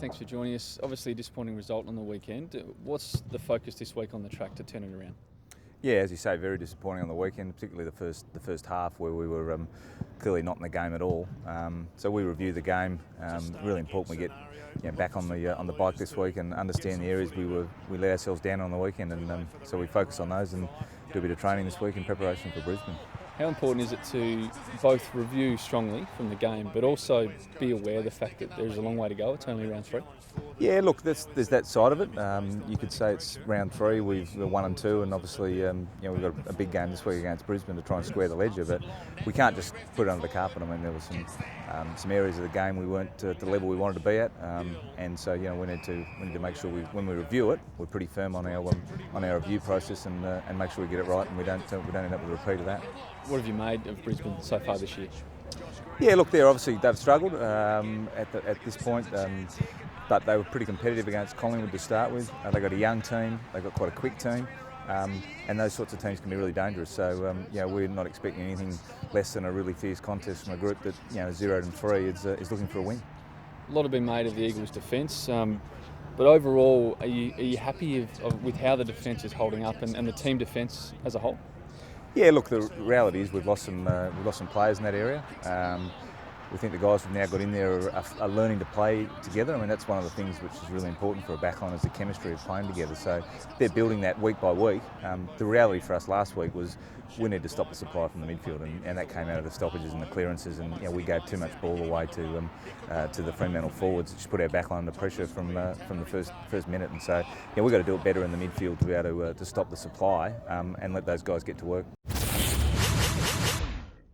thanks for joining us. Obviously a disappointing result on the weekend. What's the focus this week on the track to turn it around? Yeah, as you say, very disappointing on the weekend, particularly the first half where we were clearly not in the game at all. So we review the game. Really important we get back on the bike this week and understand the areas we let ourselves down on the weekend, and so we focus on those and do a bit of training this week in preparation for Brisbane. How important is it to both review strongly from the game, but also be aware of the fact that there's a long way to go? It's only round 3. Yeah, look, there's that side of it. You could say it's round 3. We're 1 and 2, and obviously, we've got a big game this week against Brisbane to try and square the ledger. But we can't just put it under the carpet. I mean, there were some areas of the game we weren't at the level we wanted to be at, and so we need to make sure when we review it, we're pretty firm on our review process and make sure we get it right, and we don't end up with a repeat of that. What have you made of Brisbane so far this year? Yeah, look, they've struggled at this point. But they were pretty competitive against Collingwood to start with. They've got a young team, they've got quite a quick team, and those sorts of teams can be really dangerous. So we're not expecting anything less than a really fierce contest from a group that 0-3 is looking for a win. A lot have been made of the Eagles' defence, but overall, are you happy with how the defence is holding up and the team defence as a whole? Yeah, look, the reality is we've lost some players in that area. We think the guys who've now got in there are learning to play together. I mean, that's one of the things which is really important for a backline is the chemistry of playing together. So they're building that week by week. The reality for us last week was we need to stop the supply from the midfield, and that came out of the stoppages and the clearances, and we gave too much ball away to the Fremantle forwards, which put our backline under pressure from the first minute. And so we've got to do it better in the midfield to be able to stop the supply and let those guys get to work.